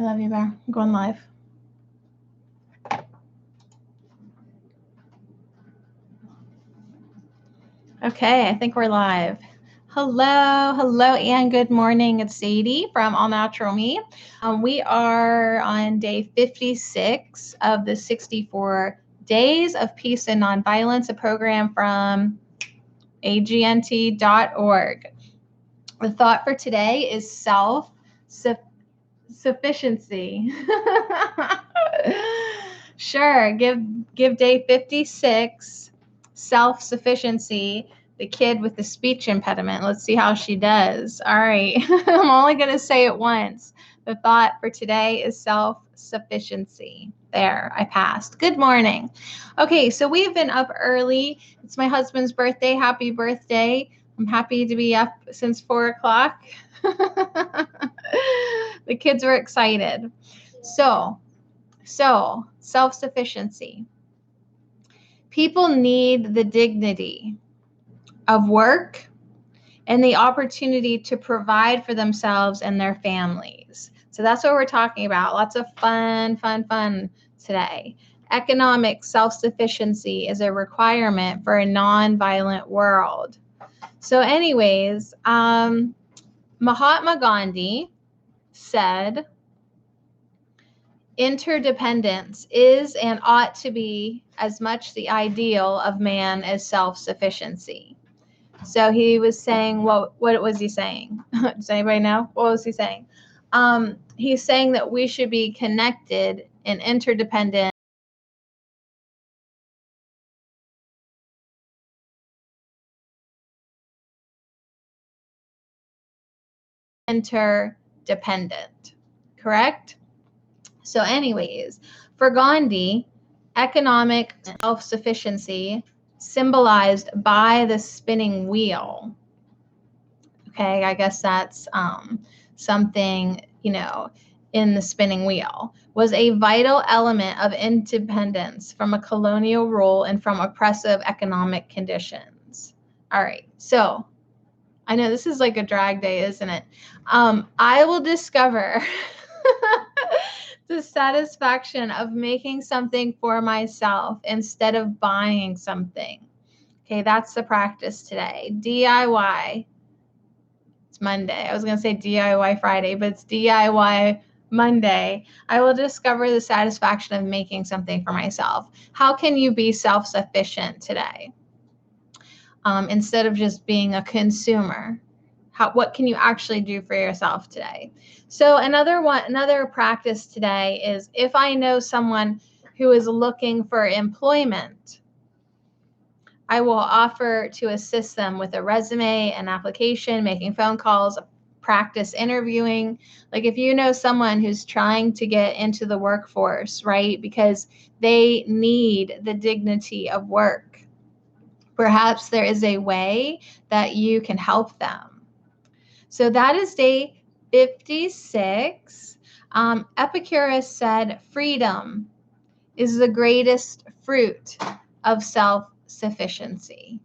love you, Bear. I'm going live. Okay, I think we're live. Hello, and good morning. It's Sadie from All Natural Me. We are on day 56 of the 64 Days of Peace and Nonviolence, a program from agnt.org. The thought for today is self-sufficiency. Sure, give day 56 self-sufficiency, the kid with the speech impediment. Let's see how she does. All right. I'm only going to say it once. The thought for today is self-sufficiency. There, I passed. Good morning. Okay, so we've been up early. It's my husband's birthday. Happy birthday. I'm happy to be up since 4 o'clock. The kids were excited. So self-sufficiency. People need the dignity of work and the opportunity to provide for themselves and their families. So that's what we're talking about. Lots of fun today. Economic self-sufficiency is a requirement for a non-violent world. So anyways, Mahatma Gandhi said, interdependence is and ought to be as much the ideal of man as self-sufficiency. So he was saying, what was he saying? Does anybody know? What was he saying? He's saying that we should be connected and interdependent. Interdependent, correct? So anyways, for Gandhi, economic self-sufficiency symbolized by the spinning wheel. Okay, I guess that's something, in the spinning wheel, was a vital element of independence from a colonial rule and from oppressive economic conditions. All right, so I know this is like a drag day, isn't it? I will discover the satisfaction of making something for myself instead of buying something. Okay, that's the practice today. DIY. It's Monday. I was going to say DIY Friday, but it's DIY Monday. I will discover the satisfaction of making something for myself. How can you be self-sufficient today? Instead of just being a consumer? What can you actually do for yourself today? So another practice today is, if I know someone who is looking for employment, I will offer to assist them with a resume, an application, making phone calls, practice interviewing. Like if you know someone who's trying to get into the workforce, right? Because they need the dignity of work. Perhaps there is a way that you can help them. So that is day 56. Epicurus said, freedom is the greatest fruit of self-sufficiency.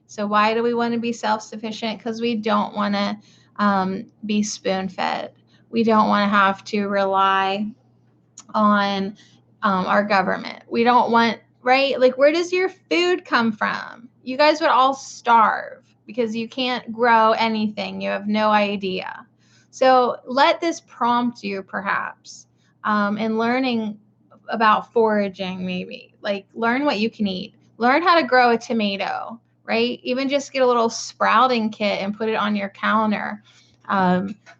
So why do we want to be self-sufficient? Because we don't want to be spoon-fed. We don't want to have to rely on our government. We don't want, right? Like, where does your food come from? You guys would all starve because you can't grow anything. You have no idea. So let this prompt you perhaps in learning about foraging, maybe. Like, learn what you can eat. Learn how to grow a tomato, right? Even just get a little sprouting kit and put it on your counter.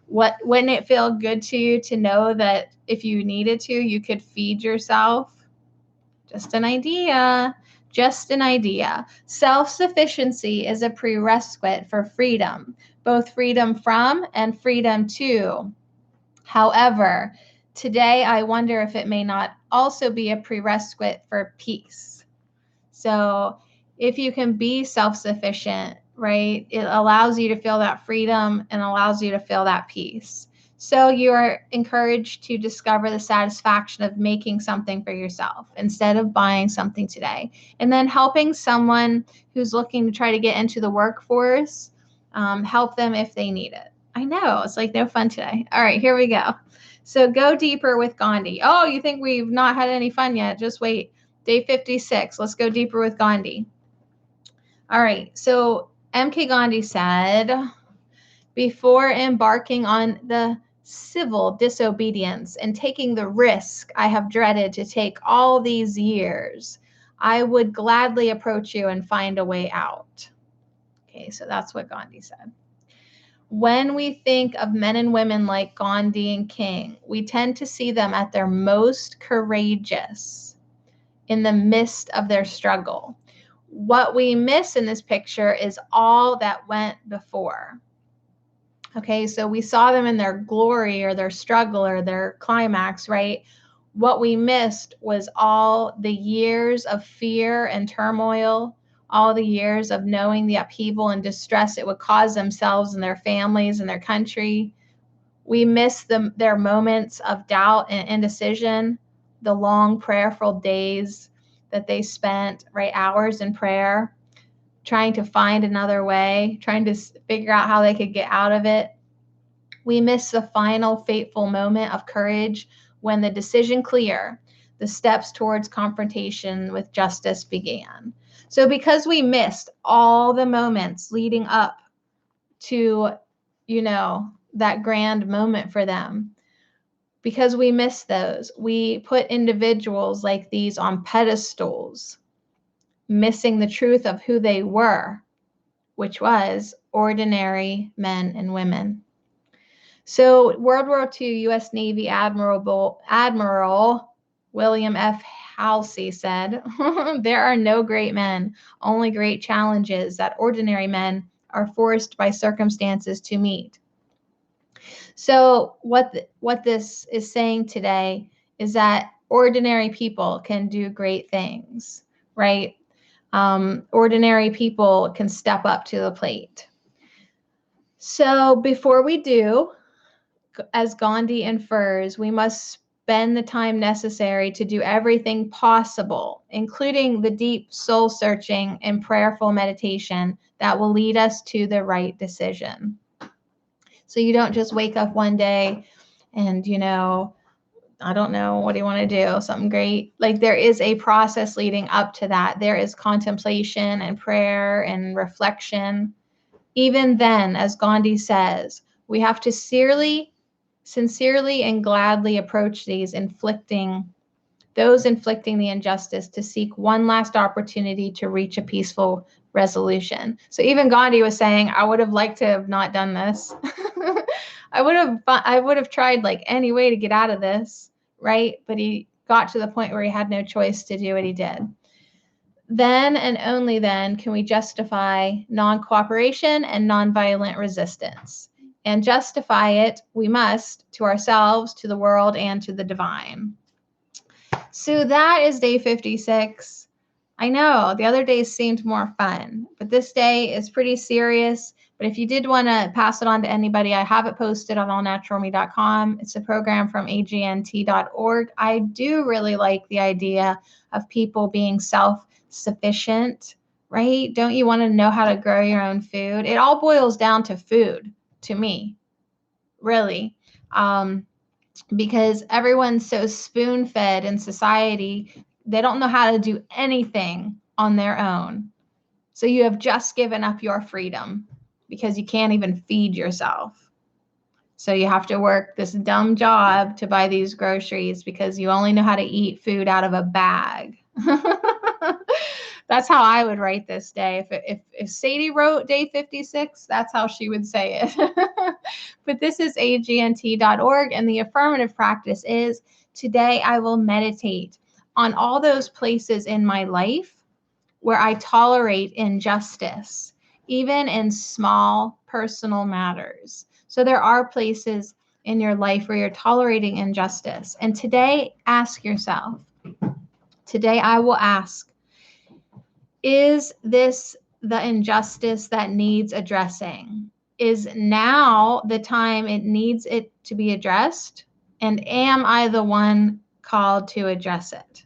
Wouldn't it feel good to you to know that if you needed to, you could feed yourself? Just an idea. Self-sufficiency is a prerequisite for freedom, both freedom from and freedom to. However, today I wonder if it may not also be a prerequisite for peace. So if you can be self-sufficient, right, it allows you to feel that freedom and allows you to feel that peace. So you are encouraged to discover the satisfaction of making something for yourself instead of buying something today. And then helping someone who's looking to try to get into the workforce, help them if they need it. I know, it's like no fun today. All right, here we go. So go deeper with Gandhi. Oh, you think we've not had any fun yet? Just wait. Day 56. Let's go deeper with Gandhi. All right. So MK Gandhi said, before embarking on the civil disobedience and taking the risk I have dreaded to take all these years, I would gladly approach you and find a way out. Okay, so that's what Gandhi said. When we think of men and women like Gandhi and King, we tend to see them at their most courageous in the midst of their struggle. What we miss in this picture is all that went before. Okay, so we saw them in their glory or their struggle or their climax, right? What we missed was all the years of fear and turmoil, all the years of knowing the upheaval and distress it would cause themselves and their families and their country. We miss their moments of doubt and indecision, the long prayerful days that they spent, right? Hours in prayer, trying to find another way, trying to figure out how they could get out of it. We miss the final fateful moment of courage when the decision clear, the steps towards confrontation with justice began. So because we missed all the moments leading up to, that grand moment for them, because we missed those, we put individuals like these on pedestals, missing the truth of who they were, which was ordinary men and women. So World War II U.S. Navy Admiral William F. Halsey said, there are no great men, only great challenges that ordinary men are forced by circumstances to meet. So what this is saying today is that ordinary people can do great things, right? Ordinary people can step up to the plate. So before we do, as Gandhi infers, we must spend the time necessary to do everything possible, including the deep soul searching and prayerful meditation that will lead us to the right decision. So you don't just wake up one day and, I don't know, what do you want to do? Something great. Like, there is a process leading up to that. There is contemplation and prayer and reflection. Even then, as Gandhi says, we have to sincerely and gladly approach those inflicting the injustice to seek one last opportunity to reach a peaceful resolution. So even Gandhi was saying, I would have liked to have not done this. I would have tried like any way to get out of this, right? But he got to the point where he had no choice to do what he did. Then and only then can we justify non-cooperation and nonviolent resistance. And justify it, we must, to ourselves, to the world, and to the divine. So that is day 56. I know the other days seemed more fun, but this day is pretty serious. But if you did want to pass it on to anybody, I have it posted on allnaturalme.com. It's a program from agnt.org. I do really like the idea of people being self-sufficient, right? Don't you want to know how to grow your own food? It all boils down to food, to me, really. Because everyone's so spoon-fed in society, they don't know how to do anything on their own. So you have just given up your freedom because you can't even feed yourself. So you have to work this dumb job to buy these groceries because you only know how to eat food out of a bag. That's how I would write this day. If Sadie wrote day 56, that's how she would say it. But this is agnt.org, and the affirmative practice is, today I will meditate on all those places in my life where I tolerate injustice, even in small personal matters. So there are places in your life where you're tolerating injustice. And today, ask yourself, today I will ask, is this the injustice that needs addressing? Is now the time it needs it to be addressed? And am I the one called to address it?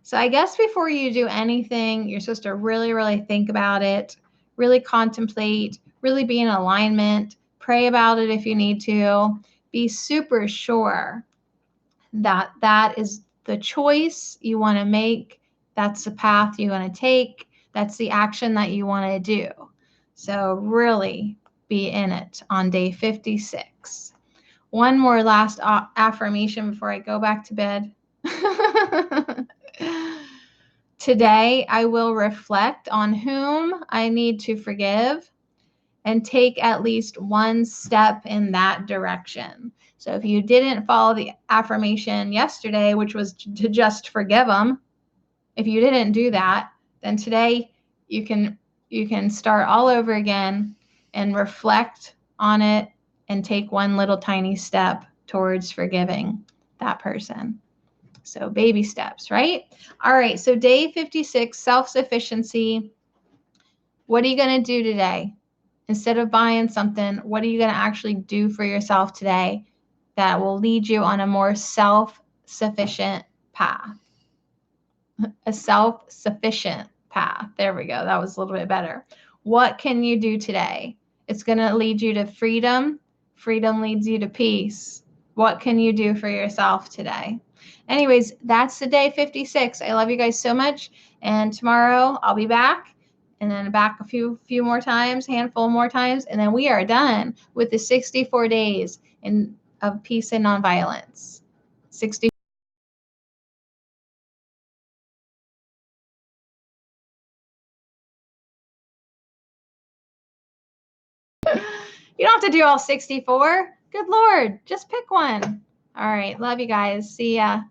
So I guess before you do anything, you're supposed to really, really think about it, really contemplate, really be in alignment, pray about it if you need to, be super sure that that is the choice you want to make. That's the path you want to take. That's the action that you want to do. So really be in it on day 56. One more last affirmation before I go back to bed. Today, I will reflect on whom I need to forgive and take at least one step in that direction. So if you didn't follow the affirmation yesterday, which was to just forgive them, if you didn't do that, then today you can start all over again and reflect on it and take one little tiny step towards forgiving that person. So baby steps, right? All right, so day 56, self-sufficiency. What are you going to do today? Instead of buying something, what are you going to actually do for yourself today that will lead you on a more self-sufficient path? A self-sufficient path. There we go. That was a little bit better. What can you do today? It's going to lead you to freedom. Freedom leads you to peace. What can you do for yourself today? Anyways, that's the day 56. I love you guys so much. And tomorrow I'll be back, and then back a few more times, handful more times, and then we are done with the 64 days of peace and nonviolence. 60. You don't have to do all 64. Good Lord, just pick one. All right, love you guys. See ya.